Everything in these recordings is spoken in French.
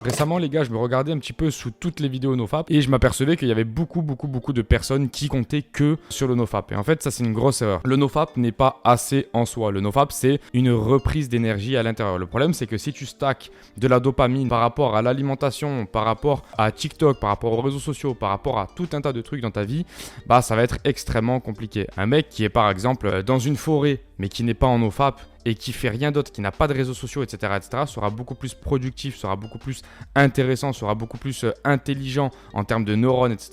Récemment, les gars, je me regardais un petit peu sous toutes les vidéos NoFap et je m'apercevais qu'il y avait beaucoup de personnes qui comptaient que sur le NoFap. Et en fait, ça, c'est une grosse erreur. Le NoFap n'est pas assez en soi. Le NoFap, c'est une reprise d'énergie à l'intérieur. Le problème, c'est que si tu stacks de la dopamine par rapport à l'alimentation, par rapport à TikTok, par rapport aux réseaux sociaux, par rapport à tout un tas de trucs dans ta vie, bah, ça va être extrêmement compliqué. Un mec qui est par exemple dans une forêt, mais qui n'est pas en NoFap, et qui fait rien d'autre, qui n'a pas de réseaux sociaux, etc., sera beaucoup plus productif, sera beaucoup plus intéressant, sera beaucoup plus intelligent en termes de neurones, etc.,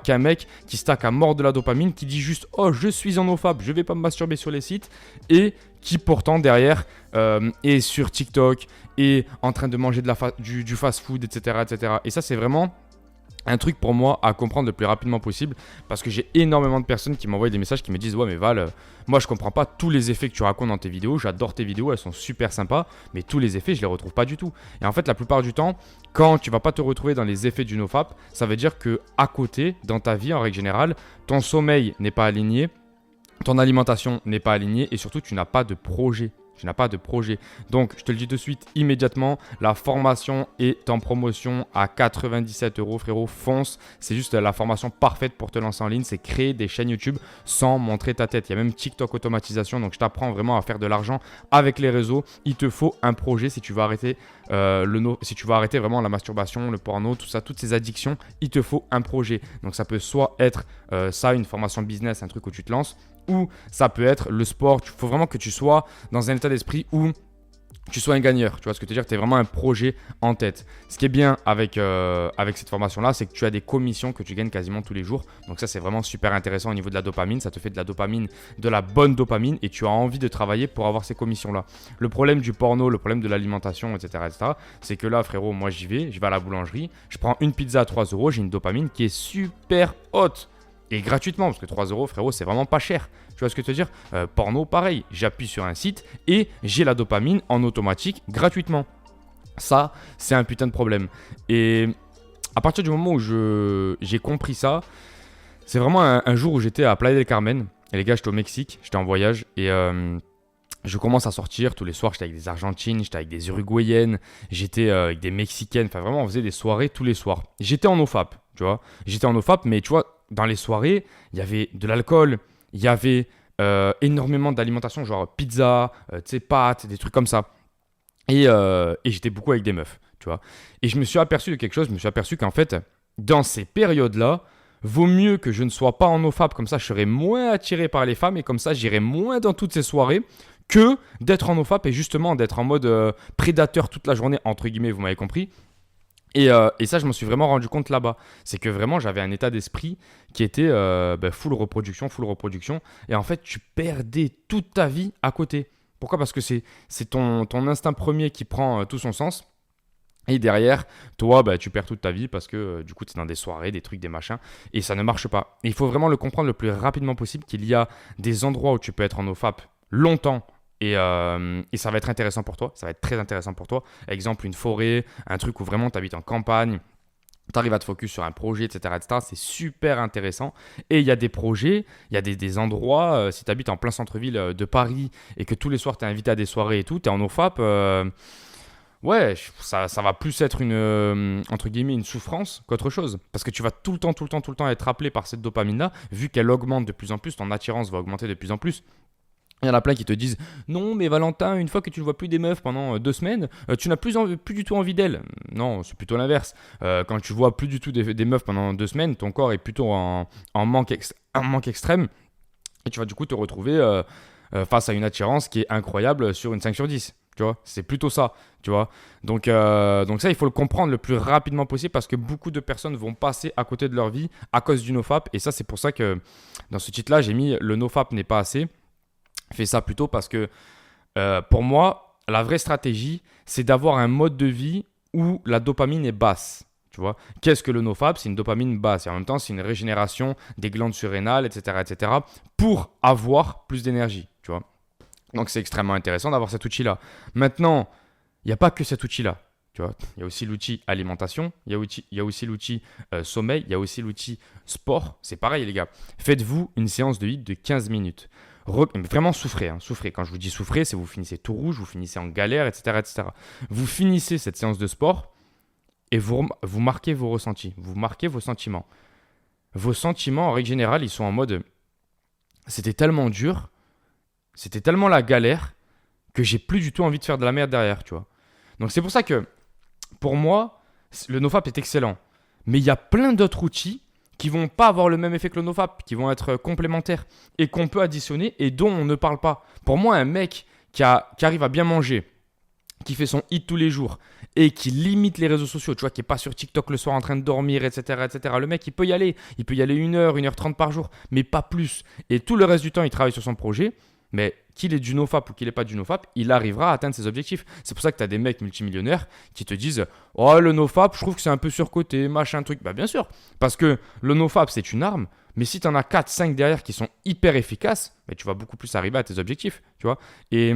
qu'un mec qui stack à mort de la dopamine, qui dit juste « Oh, je suis en NoFap, je vais pas me masturber sur les sites » et qui pourtant derrière est sur TikTok, est en train de manger du fast-food, etc. Et ça, c'est vraiment un truc pour moi à comprendre le plus rapidement possible parce que j'ai énormément de personnes qui m'envoient des messages qui me disent ouais mais Val, moi je comprends pas tous les effets que tu racontes dans tes vidéos, j'adore tes vidéos, elles sont super sympas, mais tous les effets je les retrouve pas du tout. Et en fait la plupart du temps, quand tu vas pas te retrouver dans les effets du NoFap, ça veut dire que à côté, dans ta vie en règle générale, ton sommeil n'est pas aligné, ton alimentation n'est pas alignée et surtout tu n'as pas de projet. Tu n'as pas de projet. Donc, je te le dis de suite, immédiatement, la formation est en promotion à 97 €, frérot. Fonce. C'est juste la formation parfaite pour te lancer en ligne. C'est créer des chaînes YouTube sans montrer ta tête. Il y a même TikTok automatisation. Donc, je t'apprends vraiment à faire de l'argent avec les réseaux. Il te faut un projet si tu veux arrêter si tu veux arrêter vraiment la masturbation, le porno, tout ça, toutes ces addictions. Il te faut un projet. Donc, ça peut soit être ça, une formation business, un truc où tu te lances, ou ça peut être le sport. Il faut vraiment que tu sois dans un état d'esprit où tu sois un gagneur. Tu vois ce que je veux dire? Tu as vraiment un projet en tête. Ce qui est bien avec cette formation-là, c'est que tu as des commissions que tu gagnes quasiment tous les jours. Donc ça, c'est vraiment super intéressant au niveau de la dopamine. Ça te fait de la dopamine, de la bonne dopamine et tu as envie de travailler pour avoir ces commissions-là. Le problème du porno, le problème de l'alimentation, etc., c'est que là, frérot, moi j'y vais à la boulangerie, je prends une pizza à 3 €, j'ai une dopamine qui est super haute. Et gratuitement, parce que 3 €, frérot, c'est vraiment pas cher. Tu vois ce que je veux dire? Porno, pareil. J'appuie sur un site et j'ai la dopamine en automatique gratuitement. Ça, c'est un putain de problème. Et à partir du moment où j'ai compris ça, c'est vraiment un jour où j'étais à Playa del Carmen. Et les gars, j'étais au Mexique, j'étais en voyage et je commence à sortir tous les soirs. J'étais avec des Argentines, j'étais avec des Uruguayennes, j'étais avec des Mexicaines. Enfin, vraiment, on faisait des soirées tous les soirs. J'étais en NoFap, tu vois. J'étais en NoFap, mais tu vois, dans les soirées, il y avait de l'alcool, il y avait énormément d'alimentation, genre pizza, pâtes, des trucs comme ça. Et j'étais beaucoup avec des meufs, tu vois. Et je me suis aperçu de quelque chose, je me suis aperçu qu'en fait, dans ces périodes-là, vaut mieux que je ne sois pas en NoFap, comme ça je serai moins attiré par les femmes et comme ça j'irai moins dans toutes ces soirées que d'être en NoFap et justement d'être en mode prédateur toute la journée, entre guillemets, vous m'avez compris. Et ça, je m'en suis vraiment rendu compte là-bas. C'est que vraiment, j'avais un état d'esprit qui était full reproduction, full reproduction. Et en fait, tu perdais toute ta vie à côté. Pourquoi? Parce que c'est ton instinct premier qui prend tout son sens. Et derrière, toi, tu perds toute ta vie parce que du coup, tu es dans des soirées, des trucs, des machins. Et ça ne marche pas. Et il faut vraiment le comprendre le plus rapidement possible qu'il y a des endroits où tu peux être en OFAP longtemps. Et ça va être intéressant pour toi, ça va être très intéressant pour toi. Exemple, une forêt, un truc où vraiment tu habites en campagne, tu arrives à te focus sur un projet, etc. C'est super intéressant. Et il y a des projets, il y a des endroits, si tu habites en plein centre-ville de Paris et que tous les soirs tu es invité à des soirées et tout, tu es en OFAP, ouais, ça va plus être entre guillemets, une souffrance qu'autre chose. Parce que tu vas tout le temps être appelé par cette dopamine-là, vu qu'elle augmente de plus en plus, ton attirance va augmenter de plus en plus. Il y en a plein qui te disent non mais Valentin, une fois que tu ne vois plus des meufs pendant 2 semaines, tu n'as plus du tout envie d'elles. Non, c'est plutôt l'inverse. Quand tu vois plus du tout des meufs pendant 2 semaines, ton corps est plutôt en manque extrême et tu vas du coup te retrouver face à une attirance qui est incroyable sur une 5 sur 10. Tu vois, c'est plutôt ça, tu vois. Donc ça, il faut le comprendre le plus rapidement possible parce que beaucoup de personnes vont passer à côté de leur vie à cause du NoFap. Et ça, c'est pour ça que dans ce titre-là, j'ai mis le NoFap n'est pas assez. Fais ça plutôt parce que pour moi, la vraie stratégie, c'est d'avoir un mode de vie où la dopamine est basse. Tu vois, qu'est-ce que le NoFap? C'est une dopamine basse et en même temps, c'est une régénération des glandes surrénales, etc., pour avoir plus d'énergie. Tu vois, donc c'est extrêmement intéressant d'avoir cet outil-là. Maintenant, il n'y a pas que cet outil-là. Tu vois, il y a aussi l'outil alimentation, il y a aussi l'outil sommeil, il y a aussi l'outil sport. C'est pareil, les gars. Faites-vous une séance de HIIT de 15 minutes. Vraiment souffrez, hein, souffrez. Quand je vous dis souffrez, c'est vous finissez tout rouge, vous finissez en galère, etc. Vous finissez cette séance de sport et vous marquez vos ressentis, vous marquez vos sentiments. Vos sentiments, en règle générale, ils sont en mode c'était tellement dur, c'était tellement la galère que j'ai plus du tout envie de faire de la merde derrière, tu vois. Donc c'est pour ça que pour moi, le NoFap est excellent. Mais il y a plein d'autres outils qui vont pas avoir le même effet que le NoFap, qui vont être complémentaires et qu'on peut additionner et dont on ne parle pas. Pour moi, un mec qui arrive à bien manger, qui fait son hit tous les jours et qui limite les réseaux sociaux, tu vois, qui n'est pas sur TikTok le soir en train de dormir, etc., etc. Le mec, il peut y aller 1 heure 30 par jour, mais pas plus. Et tout le reste du temps, il travaille sur son projet. Mais qu'il ait du NoFap ou qu'il n'ait pas du NoFap, il arrivera à atteindre ses objectifs. C'est pour ça que tu as des mecs multimillionnaires qui te disent oh, le NoFap, je trouve que c'est un peu surcoté, machin, truc. Bah, bien sûr, parce que le NoFap, c'est une arme. Mais si tu en as 4, 5 derrière qui sont hyper efficaces, bah, tu vas beaucoup plus arriver à tes objectifs. Tu vois. Et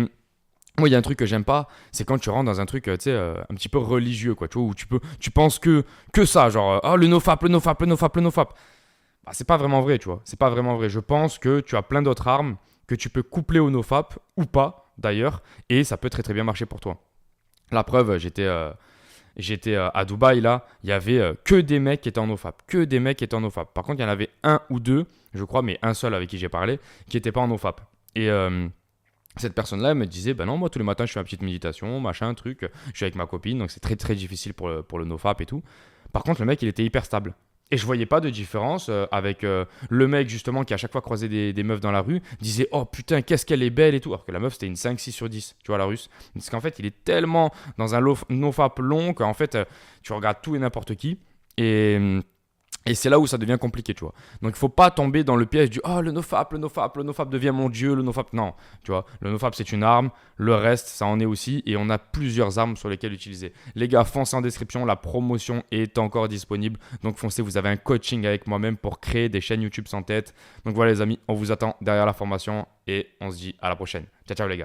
moi, il y a un truc que j'aime pas, c'est quand tu rentres dans un truc, tu sais, un petit peu religieux, quoi, tu vois, où tu penses que ça, genre, oh, le NoFap, le NoFap, le NoFap, le NoFap. Bah, c'est pas vraiment vrai, tu vois. C'est pas vraiment vrai. Je pense que tu as plein d'autres armes que tu peux coupler au NoFap ou pas, d'ailleurs, et ça peut très très bien marcher pour toi. La preuve, j'étais à Dubaï, là, il y avait que des mecs qui étaient en NoFap, que des mecs qui étaient en NoFap. Par contre, il y en avait un ou deux, je crois, mais un seul avec qui j'ai parlé, qui n'était pas en NoFap. Et cette personne-là, elle me disait, ben non, moi tous les matins je fais ma petite méditation, machin, truc, je suis avec ma copine, donc c'est très très difficile pour le NoFap et tout. Par contre, le mec, il était hyper stable. Et je voyais pas de différence avec le mec justement qui à chaque fois croisait des meufs dans la rue, disait oh putain qu'est-ce qu'elle est belle et tout, alors que la meuf c'était une 5-6/10, tu vois la russe. Parce qu'en fait il est tellement dans un nofap long qu'en fait tu regardes tout et n'importe qui et c'est là où ça devient compliqué, tu vois. Donc il faut pas tomber dans le piège du oh le nofap, le nofap, le nofap devient mon dieu, le nofap. Non, tu vois, le nofap c'est une arme, le reste ça en est aussi et on a plusieurs armes sur lesquelles utiliser. Les gars, foncez en description, la promotion est encore disponible. Donc foncez, vous avez un coaching avec moi-même pour créer des chaînes YouTube sans tête. Donc voilà les amis, on vous attend derrière la formation et on se dit à la prochaine. Ciao ciao les gars.